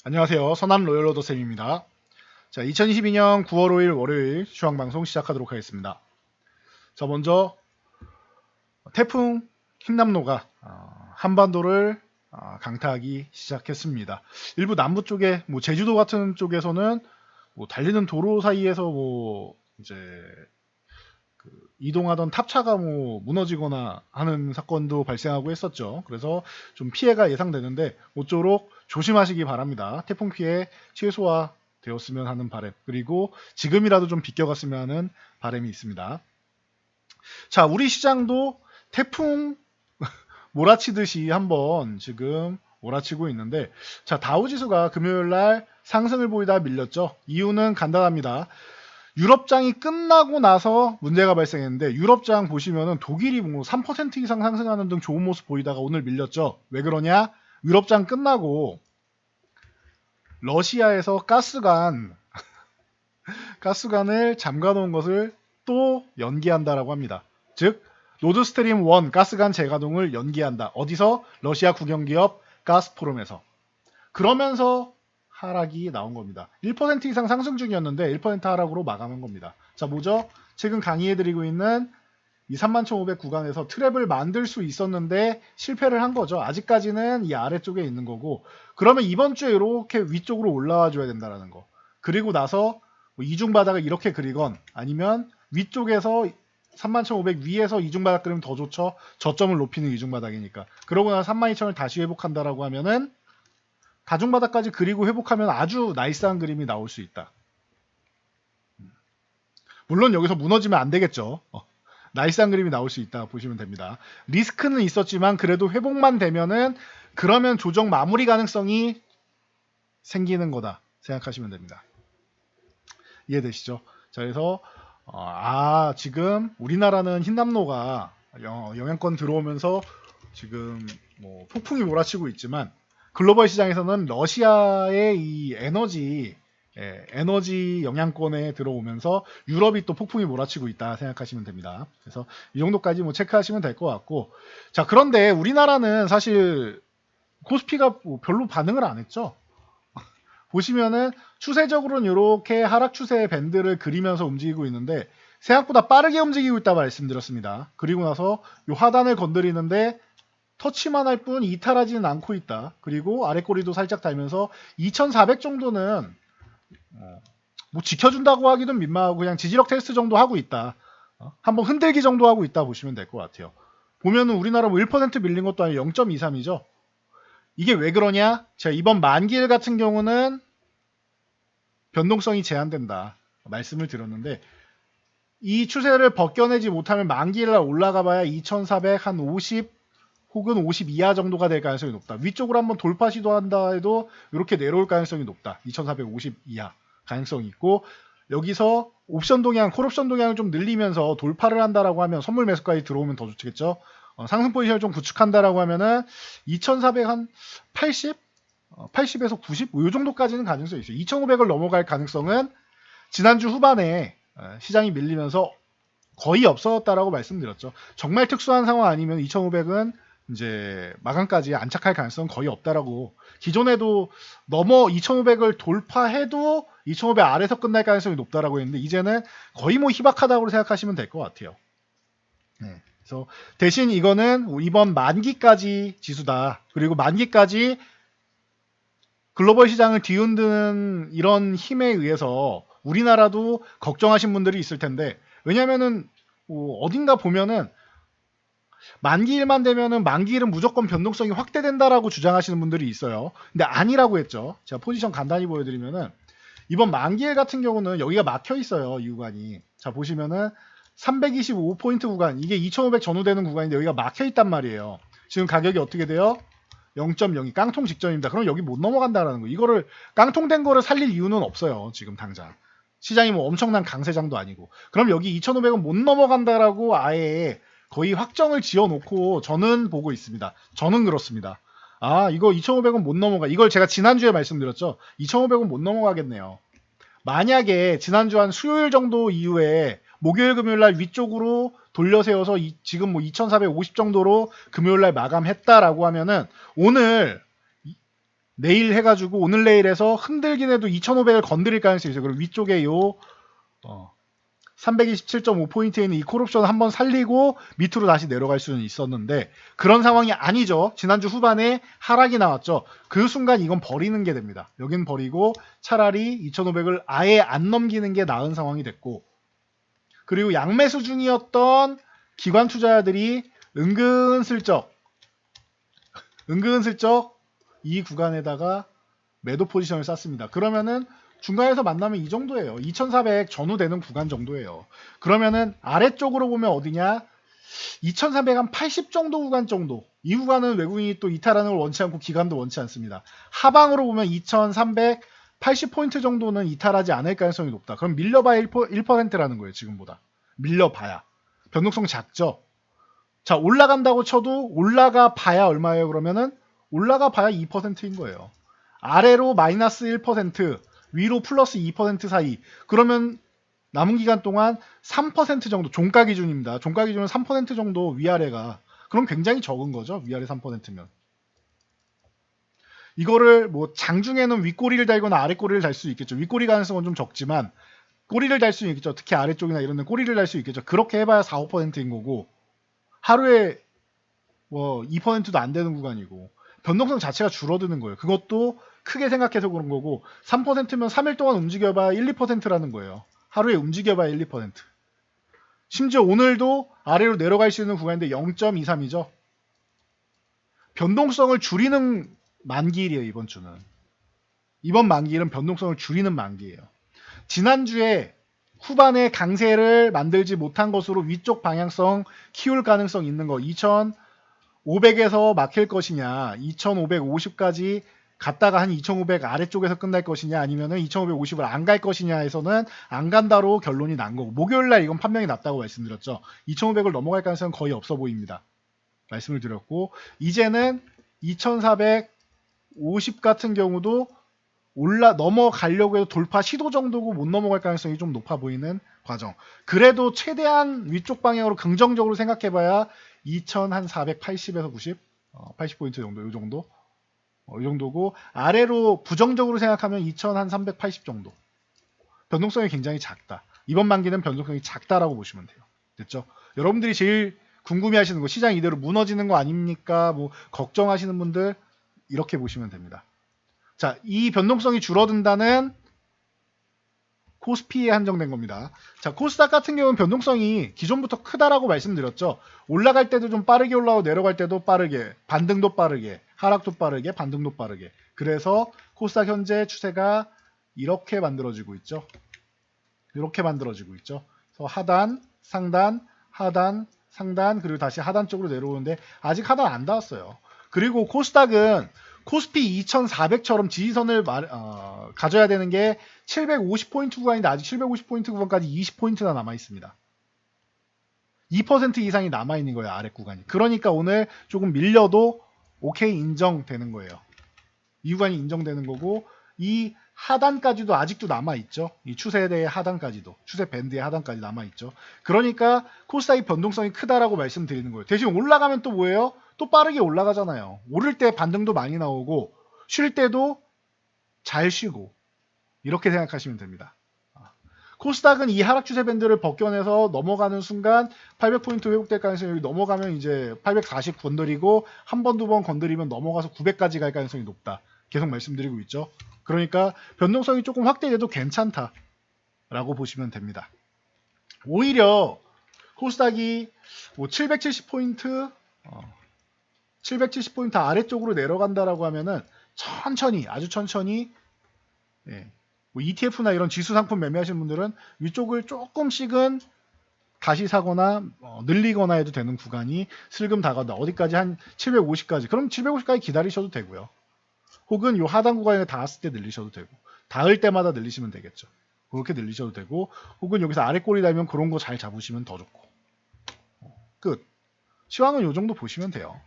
안녕하세요. 선한 로열로더 쌤입니다. 자, 2022년 9월 5일 월요일 주황방송 시작하도록 하겠습니다. 자, 먼저 태풍 흰남노가 한반도를 강타하기 시작했습니다. 일부 남부 쪽에 제주도 같은 쪽에서는 달리는 도로 사이에서 이제 이동하던 탑차가 무너지거나 하는 사건도 발생하고 했었죠. 그래서 좀 피해가 예상되는데 모쪼록 조심하시기 바랍니다. 태풍 피해 최소화 되었으면 하는 바람, 그리고 지금이라도 좀 비껴갔으면 하는 바람이 있습니다. 자, 우리 시장도 태풍 몰아치듯이 한번 지금 몰아치고 있는데, 자, 다우지수가 금요일날 상승을 보이다 밀렸죠. 이유는 간단합니다. 유럽장이 끝나고 나서 문제가 발생했는데, 유럽장 보시면은 독일이 3% 이상 상승하는 등 좋은 모습 보이다가 오늘 밀렸죠. 왜 그러냐? 유럽장 끝나고 러시아에서 가스관을 잠가놓은 것을 또 연기한다라고 합니다. 즉 노드스트림 1 가스관 재가동을 연기한다. 어디서? 러시아 국영기업 가스프롬에서. 그러면서 하락이 나온 겁니다. 1% 이상 상승 중이었는데 1% 하락으로 마감한 겁니다. 자, 뭐죠? 최근 강의해드리고 있는 이 31,500 구간에서 트랩을 만들 수 있었는데 실패를 한 거죠. 아직까지는 이 아래쪽에 있는 거고, 그러면 이번 주에 이렇게 위쪽으로 올라와 줘야 된다는 거. 그리고 나서 이중바닥을 이렇게 그리건, 아니면 위쪽에서 31,500 위에서 이중바닥 그리면 더 좋죠. 저점을 높이는 이중바닥이니까. 그러고 나서 32,000을 다시 회복한다라고 하면은 다중바닥까지 그리고 회복하면 아주 나이스한 그림이 나올 수 있다. 물론 여기서 무너지면 안 되겠죠. 나이스한 그림이 나올 수 있다 보시면 됩니다. 리스크는 있었지만 그래도 회복만 되면은 그러면 조정 마무리 가능성이 생기는 거다 생각하시면 됩니다. 이해되시죠? 자, 그래서 지금 우리나라는 흰남노가 영향권 들어오면서 지금 폭풍이 몰아치고 있지만, 글로벌 시장에서는 러시아의 이 에너지 영향권에 들어오면서 유럽이 또 폭풍이 몰아치고 있다 생각하시면 됩니다. 그래서 이 정도까지 체크하시면 될 것 같고, 자, 그런데 우리나라는 사실 코스피가 별로 반응을 안 했죠. 보시면은 추세적으로는 이렇게 하락 추세 밴드를 그리면서 움직이고 있는데 생각보다 빠르게 움직이고 있다 말씀드렸습니다. 그리고 나서 이 하단을 건드리는데 터치만 할 뿐 이탈하지는 않고 있다. 그리고 아래 꼬리도 살짝 달면서 2400 정도는 지켜준다고 하기는 민망하고 그냥 지지력 테스트 정도 하고 있다. 한번 흔들기 정도 하고 있다 보시면 될 것 같아요. 보면은 우리나라 1% 밀린 것도 아니고 0.23이죠. 이게 왜 그러냐? 자, 이번 만기일 같은 경우는 변동성이 제한된다 말씀을 드렸는데, 이 추세를 벗겨내지 못하면 만기일날 올라가 봐야 2400 한 50 혹은 50 이하 정도가 될 가능성이 높다. 위쪽으로 한번 돌파 시도한다 해도 이렇게 내려올 가능성이 높다. 2450 이하 가능성이 있고, 여기서 옵션 동향, 콜옵션 동향을 좀 늘리면서 돌파를 한다라고 하면 선물 매수까지 들어오면 더 좋겠죠. 상승 포지션을 좀 구축한다라고 하면은 2400 한 80? 80에서 90? 이 정도까지는 가능성이 있어요. 2500을 넘어갈 가능성은 지난주 후반에 시장이 밀리면서 거의 없어졌다라고 말씀드렸죠. 정말 특수한 상황 아니면 2500은 이제 마감까지 안착할 가능성은 거의 없다라고, 기존에도 넘어 2500을 돌파해도 2500 아래서 끝날 가능성이 높다라고 했는데 이제는 거의 희박하다고 생각하시면 될 것 같아요. 네. 그래서 대신 이거는 이번 만기까지 지수다. 그리고 만기까지 글로벌 시장을 뒤흔드는 이런 힘에 의해서 우리나라도 걱정하신 분들이 있을 텐데, 왜냐면은 어딘가 보면은 만기일만 되면은 만기일은 무조건 변동성이 확대된다라고 주장하시는 분들이 있어요. 근데 아니라고 했죠. 제가 포지션 간단히 보여드리면은 이번 만기일 같은 경우는 여기가 막혀 있어요. 이 구간이. 자, 보시면은 325포인트 구간, 이게 2500 전후되는 구간인데 여기가 막혀 있단 말이에요. 지금 가격이 어떻게 돼요? 0.02 깡통 직전입니다. 그럼 여기 못 넘어간다라는 거. 이거를 깡통된 거를 살릴 이유는 없어요. 지금 당장. 시장이 엄청난 강세장도 아니고. 그럼 여기 2,500원 못 넘어간다라고 아예 거의 확정을 지어놓고 저는 보고 있습니다. 저는 그렇습니다. 이거 2,500원 못 넘어가. 이걸 제가 지난주에 말씀드렸죠. 2,500원 못 넘어가겠네요. 만약에 지난주 한 수요일 정도 이후에 목요일 금요일날 위쪽으로 돌려 세워서 지금 2,450 정도로 금요일날 마감했다라고 하면은 오늘 내일 해가지고 오늘 내일에서 흔들긴 해도 2500을 건드릴 가능성이 있어요. 그리고 위쪽에 요 327.5포인트에 있는 이 콜옵션 한번 살리고 밑으로 다시 내려갈 수는 있었는데 그런 상황이 아니죠. 지난주 후반에 하락이 나왔죠. 그 순간 이건 버리는 게 됩니다. 여긴 버리고 차라리 2500을 아예 안 넘기는 게 나은 상황이 됐고, 그리고 양매수 중이었던 기관 투자자들이 은근슬쩍 이 구간에다가 매도 포지션을 쌌습니다. 그러면은 중간에서 만나면 이 정도예요. 2400 전후되는 구간 정도예요. 그러면은 아래쪽으로 보면 어디냐? 2400 한 80 정도 구간 정도. 이 구간은 외국인이 또 이탈하는 걸 원치 않고 기관도 원치 않습니다. 하방으로 보면 2380포인트 정도는 이탈하지 않을 가능성이 높다. 그럼 밀려봐야 1%라는 거예요. 지금보다. 밀려봐야. 변동성 작죠? 자, 올라간다고 쳐도 올라가 봐야 얼마예요? 그러면은 올라가 봐야 2%인 거예요. 아래로 마이너스 1%, 위로 플러스 2% 사이. 그러면 남은 기간 동안 3% 정도, 종가 기준입니다. 종가 기준은 3% 정도 위아래가. 그럼 굉장히 적은 거죠. 위아래 3%면. 이거를 뭐 장중에는 윗꼬리를 달거나 아랫꼬리를 달 수 있겠죠. 윗꼬리 가능성은 좀 적지만 꼬리를 달 수 있겠죠. 특히 아래쪽이나 이런 데 꼬리를 달 수 있겠죠. 그렇게 해봐야 4, 5%인 거고 하루에 뭐 2%도 안 되는 구간이고 변동성 자체가 줄어드는 거예요. 그것도 크게 생각해서 그런 거고 3%면 3일 동안 움직여봐야 1, 2%라는 거예요. 하루에 움직여봐야 1, 2%. 심지어 오늘도 아래로 내려갈 수 있는 구간인데 0.23이죠. 변동성을 줄이는 만기일이에요. 이번 주는. 이번 만기일은 변동성을 줄이는 만기예요. 지난주에 후반에 강세를 만들지 못한 것으로 위쪽 방향성 키울 가능성 있는 거 2500에서 막힐 것이냐 2550까지 갔다가 한 2500 아래쪽에서 끝날 것이냐 아니면은 2550을 안 갈 것이냐에서는 안 간다로 결론이 난 거고 목요일날 이건 판명이 났다고 말씀드렸죠. 2500을 넘어갈 가능성은 거의 없어 보입니다. 말씀을 드렸고 이제는 2450 같은 경우도 넘어가려고 해도 돌파 시도 정도고 못 넘어갈 가능성이 좀 높아 보이는 과정. 그래도 최대한 위쪽 방향으로 긍정적으로 생각해봐야 2480에서 90, 80포인트 정도, 이 정도, 이 정도고 아래로 부정적으로 생각하면 2380 정도. 변동성이 굉장히 작다. 이번 만기는 변동성이 작다라고 보시면 돼요. 됐죠? 여러분들이 제일 궁금해하시는 거 시장 이대로 무너지는 거 아닙니까? 뭐 걱정하시는 분들 이렇게 보시면 됩니다. 자, 이 변동성이 줄어든다는 코스피에 한정된 겁니다. 자, 코스닥 같은 경우는 변동성이 기존부터 크다라고 말씀드렸죠. 올라갈 때도 좀 빠르게 올라오고 내려갈 때도 빠르게, 반등도 빠르게, 하락도 빠르게, 반등도 빠르게. 그래서 코스닥 현재 추세가 이렇게 만들어지고 있죠. 이렇게 만들어지고 있죠. 그래서 하단, 상단, 하단, 상단, 그리고 다시 하단 쪽으로 내려오는데 아직 하단 안 닿았어요. 그리고 코스닥은 코스피 2400처럼 지지선을 가져야 되는 게 750포인트 구간인데 아직 750포인트 구간까지 20포인트나 남아 있습니다. 2% 이상이 남아 있는 거예요. 아래 구간이. 그러니까 오늘 조금 밀려도 오케이 인정되는 거예요. 이 구간이 인정되는 거고 이 하단까지도 아직도 남아있죠. 이 추세대의 하단까지도, 추세 밴드의 하단까지 남아있죠. 그러니까 코스닥이 변동성이 크다라고 말씀드리는 거예요. 대신 올라가면 또 뭐예요? 또 빠르게 올라가잖아요. 오를 때 반등도 많이 나오고 쉴 때도 잘 쉬고 이렇게 생각하시면 됩니다. 코스닥은 이 하락 추세 밴드를 벗겨내서 넘어가는 순간 800포인트 회복될 가능성이 여기 넘어가면 이제 840 건드리고 한 번, 두 번 건드리면 넘어가서 900까지 갈 가능성이 높다. 계속 말씀드리고 있죠. 그러니까 변동성이 조금 확대돼도 괜찮다라고 보시면 됩니다. 오히려 코스닥이 뭐 770포인트 770포인트 아래쪽으로 내려간다라고 하면은 천천히 아주 천천히 뭐 ETF나 이런 지수 상품 매매하시는 분들은 위쪽을 조금씩은 다시 사거나 늘리거나 해도 되는 구간이 슬금 다가온다. 어디까지 한 750까지. 그럼 750까지 기다리셔도 되고요. 혹은 요 하단 구간에 닿았을 때 늘리셔도 되고 닿을 때마다 늘리시면 되겠죠. 그렇게 늘리셔도 되고 혹은 여기서 아래 꼬리 달면 그런 거 잘 잡으시면 더 좋고 끝. 시황은 요 정도 보시면 돼요.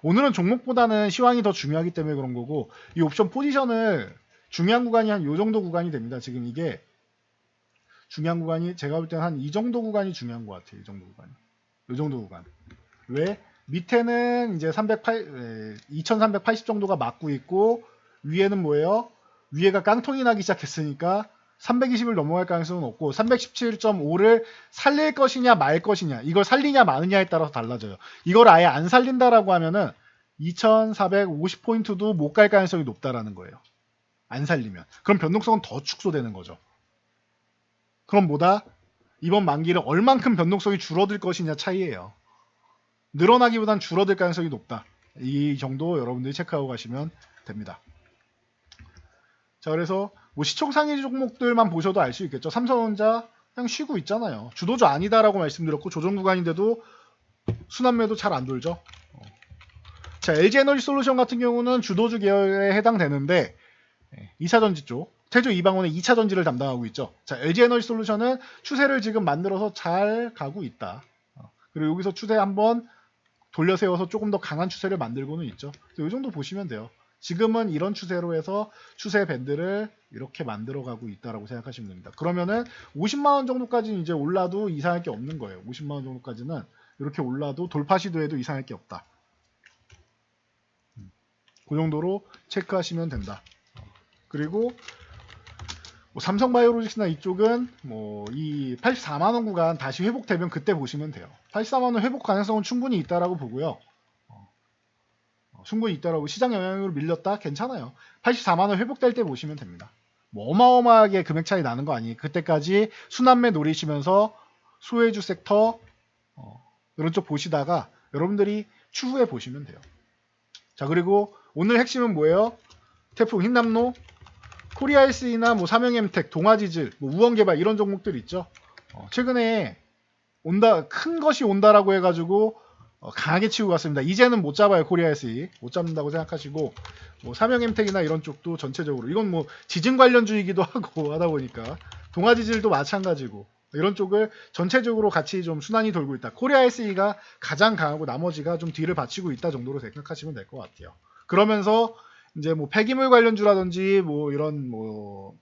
오늘은 종목보다는 시황이 더 중요하기 때문에 그런 거고 이 옵션 포지션을 중요한 구간이 한 요 정도 구간이 됩니다. 지금 이게 중요한 구간이 제가 볼 때는 한 이 정도 구간이 중요한 것 같아요. 이 정도 구간이. 이 정도 구간. 왜? 밑에는 이제 2380 정도가 맞고 있고 위에는 뭐예요? 위에가 깡통이 나기 시작했으니까 320을 넘어갈 가능성은 없고 317.5를 살릴 것이냐 말 것이냐, 이걸 살리냐 마느냐에 따라서 달라져요. 이걸 아예 안 살린다라고 하면은 2450포인트도 못 갈 가능성이 높다라는 거예요. 안 살리면. 그럼 변동성은 더 축소되는 거죠. 그럼 뭐다? 이번 만기를 얼만큼 변동성이 줄어들 것이냐 차이예요. 늘어나기보단 줄어들 가능성이 높다. 이 정도 여러분들이 체크하고 가시면 됩니다. 자, 그래서 뭐 시총상위 종목들만 보셔도 알 수 있겠죠. 삼성전자 그냥 쉬고 있잖아요. 주도주 아니다라고 말씀드렸고 조정 구간인데도 순환매도 잘 안 돌죠. 자, LG에너지솔루션 같은 경우는 주도주 계열에 해당되는데 2차전지 쪽 태조 이방원의 2차전지를 담당하고 있죠. 자, LG에너지솔루션은 추세를 지금 만들어서 잘 가고 있다. 그리고 여기서 추세 한번 돌려 세워서 조금 더 강한 추세를 만들고는 있죠. 이 정도 보시면 돼요. 지금은 이런 추세로 해서 추세 밴드를 이렇게 만들어가고 있다라고 생각하시면 됩니다. 그러면은 50만원 정도까지는 이제 올라도 이상할 게 없는 거예요. 50만원 정도까지는 이렇게 올라도 돌파 시도해도 이상할 게 없다. 그 정도로 체크하시면 된다. 그리고 뭐 삼성바이오로직스나 이쪽은 뭐 이 84만원 구간 다시 회복되면 그때 보시면 돼요. 84만원 회복 가능성은 충분히 있다라고 보고요. 충분히 있다라고 시장 영향으로 밀렸다? 괜찮아요. 84만원 회복될 때 보시면 됩니다. 뭐 어마어마하게 금액 차이 나는 거 아니에요. 그때까지 순환매 노리시면서 소외주 섹터 이런 쪽 보시다가 여러분들이 추후에 보시면 돼요. 자, 그리고 오늘 핵심은 뭐예요? 태풍 흰남노, 코리아SE나 뭐 삼영엠텍, 동아지질, 뭐 우원개발 이런 종목들 있죠. 최근에 온다, 큰 것이 온다라고 해가지고 강하게 치고 갔습니다. 이제는 못 잡아요. 코리아SE 못 잡는다고 생각하시고, 뭐 삼영엠텍이나 이런 쪽도 전체적으로 이건 뭐 지진 관련주이기도 하고 하다 보니까 동아지질도 마찬가지고 이런 쪽을 전체적으로 같이 좀 순환이 돌고 있다. 코리아SE가 가장 강하고 나머지가 좀 뒤를 받치고 있다 정도로 생각하시면 될 것 같아요. 그러면서 이제 뭐 폐기물 관련주라든지 뭐 이런 뭐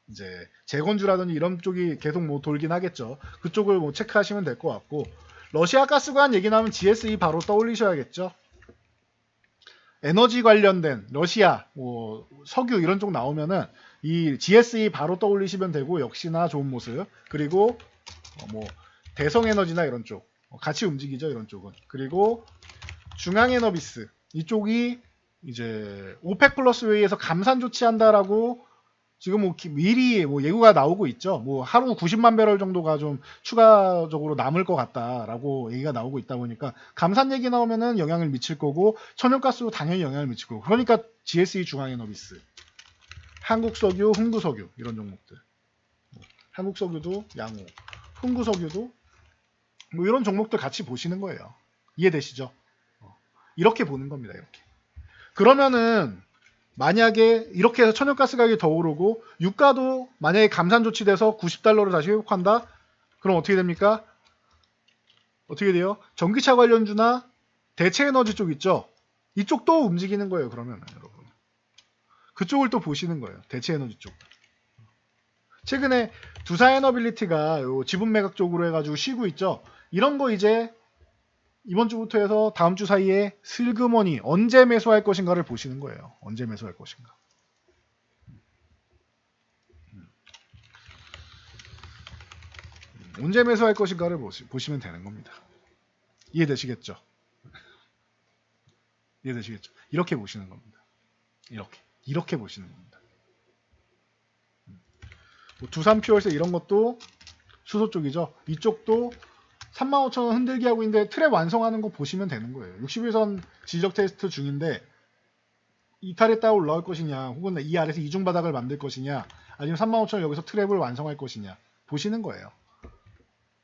이제 재건주라든지 이런 쪽이 계속 뭐 돌긴 하겠죠. 그쪽을 뭐 체크하시면 될 것 같고, 러시아 가스관 얘기 나오면 GSE 바로 떠올리셔야겠죠. 에너지 관련된 러시아, 뭐 석유 이런 쪽 나오면은 이 GSE 바로 떠올리시면 되고, 역시나 좋은 모습. 그리고 뭐 대성에너지나 이런 쪽 같이 움직이죠. 이런 쪽은. 그리고 중앙에너비스 이쪽이 이제 오펙 플러스 회의에서 감산 조치한다라고 지금 뭐 미리 뭐 예고가 나오고 있죠. 뭐 하루 90만 배럴 정도가 좀 추가적으로 남을 것 같다라고 얘기가 나오고 있다 보니까 감산 얘기 나오면은 영향을 미칠 거고, 천연가스도 당연히 영향을 미칠 거고, 그러니까 GSE 중앙에너비스, 한국석유, 흥구석유 이런 종목들, 한국석유도 양호, 흥구석유도 뭐 이런 종목들 같이 보시는 거예요. 이해되시죠? 이렇게 보는 겁니다. 이렇게. 그러면은 만약에 이렇게 해서 천연가스 가격이 더 오르고 유가도 만약에 감산 조치돼서 90달러로 다시 회복한다? 그럼 어떻게 됩니까? 어떻게 돼요? 전기차 관련주나 대체에너지 쪽 있죠? 이쪽도 움직이는 거예요. 그러면 여러분 그쪽을 또 보시는 거예요. 대체에너지 쪽. 최근에 두산에너빌리티가 지분 매각 쪽으로 해가지고 쉬고 있죠? 이런 거 이제 이번 주부터 해서 다음 주 사이에 슬그머니 언제 매수할 것인가를 보시는 거예요. 언제 매수할 것인가. 언제 매수할 것인가를 보시면 되는 겁니다. 이해되시겠죠? 이해되시겠죠? 이렇게 보시는 겁니다. 이렇게 보시는 겁니다. 뭐 두산퓨얼스 이런 것도 수소 쪽이죠. 이쪽도 35,000원 흔들기 하고 있는데 트랩 완성하는 거 보시면 되는 거예요. 61선 지적 테스트 중인데 이탈했다 올라올 것이냐, 혹은 이 아래에서 이중 바닥을 만들 것이냐, 아니면 35,000원 여기서 트랩을 완성할 것이냐 보시는 거예요.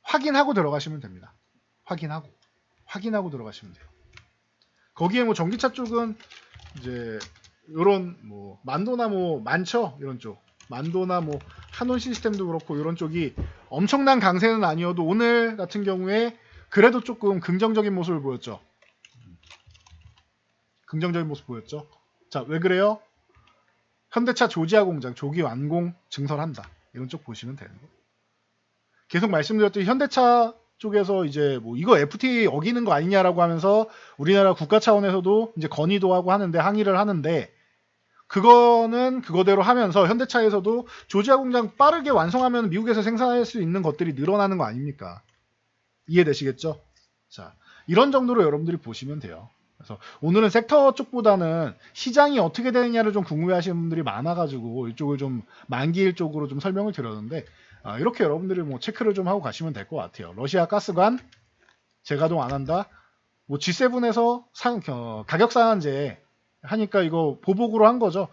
확인하고 들어가시면 됩니다. 확인하고 들어가시면 돼요. 거기에 뭐 전기차 쪽은 이제 이런 뭐 만도나 뭐 많죠. 이런 쪽 만도나 뭐 한온 시스템도 그렇고 이런 쪽이 엄청난 강세는 아니어도 오늘 같은 경우에 그래도 조금 긍정적인 모습을 보였죠. 긍정적인 모습 보였죠. 자, 왜 그래요? 현대차 조지아 공장 조기 완공 증설한다. 이런 쪽 보시면 되는 거. 계속 말씀드렸듯이 현대차 쪽에서 이제 뭐 이거 FTA 어기는 거 아니냐라고 하면서 우리나라 국가 차원에서도 이제 건의도 하고 하는데, 항의를 하는데, 그거는 그거대로 하면서 현대차에서도 조지아 공장 빠르게 완성하면 미국에서 생산할 수 있는 것들이 늘어나는 거 아닙니까? 이해되시겠죠? 자, 이런 정도로 여러분들이 보시면 돼요. 그래서 오늘은 섹터 쪽보다는 시장이 어떻게 되느냐를 좀 궁금해하시는 분들이 많아가지고 이쪽을 좀 만기일 쪽으로 좀 설명을 드렸는데 이렇게 여러분들이 뭐 체크를 좀 하고 가시면 될 것 같아요. 러시아 가스관 재가동 안 한다. 뭐 G7에서 가격 상한제 하니까 이거 보복으로 한 거죠.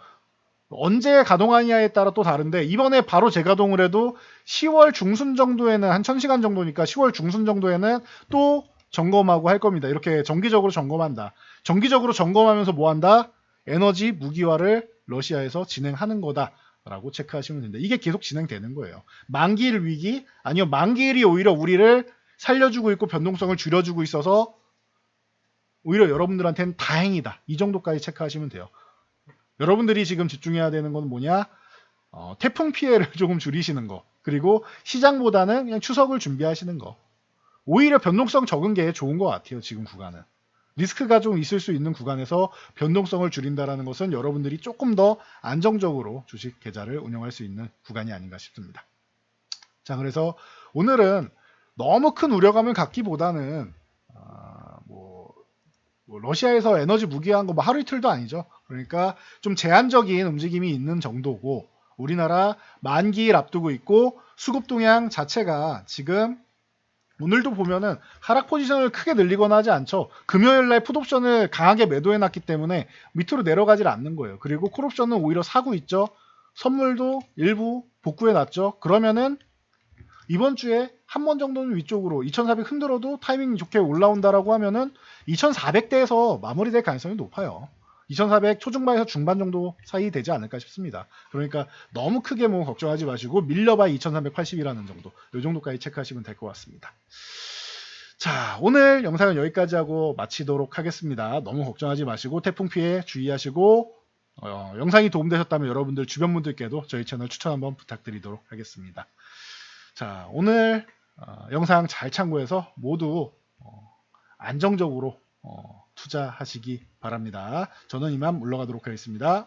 언제 가동하느냐에 따라 또 다른데 이번에 바로 재가동을 해도 10월 중순 정도에는 한 1000시간 정도니까 10월 중순 정도에는 또 점검하고 할 겁니다. 이렇게 정기적으로 점검한다. 정기적으로 점검하면서 뭐 한다? 에너지 무기화를 러시아에서 진행하는 거다라고 체크하시면 됩니다. 이게 계속 진행되는 거예요. 만기일 위기 아니요 만기일이 오히려 우리를 살려주고 있고 변동성을 줄여주고 있어서 오히려 여러분들한테는 다행이다. 이 정도까지 체크하시면 돼요. 여러분들이 지금 집중해야 되는 건 뭐냐? 태풍 피해를 조금 줄이시는 거. 그리고 시장보다는 그냥 추석을 준비하시는 거. 오히려 변동성 적은 게 좋은 것 같아요. 지금 구간은. 리스크가 좀 있을 수 있는 구간에서 변동성을 줄인다는 것은 여러분들이 조금 더 안정적으로 주식 계좌를 운영할 수 있는 구간이 아닌가 싶습니다. 자, 그래서 오늘은 너무 큰 우려감을 갖기보다는 뭐 러시아에서 에너지 무기화한 거 뭐 하루 이틀도 아니죠. 그러니까 좀 제한적인 움직임이 있는 정도고 우리나라 만기일 앞두고 있고 수급 동향 자체가 지금 오늘도 보면은 하락 포지션을 크게 늘리거나 하지 않죠. 금요일날 풋옵션을 강하게 매도해놨기 때문에 밑으로 내려가질 않는 거예요. 그리고 콜옵션은 오히려 사고 있죠. 선물도 일부 복구해놨죠. 그러면은 이번 주에 한 번 정도는 위쪽으로 2400 흔들어도 타이밍 좋게 올라온다라고 하면은 2400대에서 마무리될 가능성이 높아요. 2400 초중반에서 중반 정도 사이 되지 않을까 싶습니다. 그러니까 너무 크게 뭐 걱정하지 마시고 밀려봐야 2380이라는 정도, 이 정도까지 체크하시면 될 것 같습니다. 자, 오늘 영상은 여기까지 하고 마치도록 하겠습니다. 너무 걱정하지 마시고 태풍 피해 주의하시고 영상이 도움되셨다면 여러분들 주변 분들께도 저희 채널 추천 한번 부탁드리도록 하겠습니다. 자, 오늘 영상 잘 참고해서 모두 안정적으로 투자하시기 바랍니다. 저는 이만 물러가도록 하겠습니다.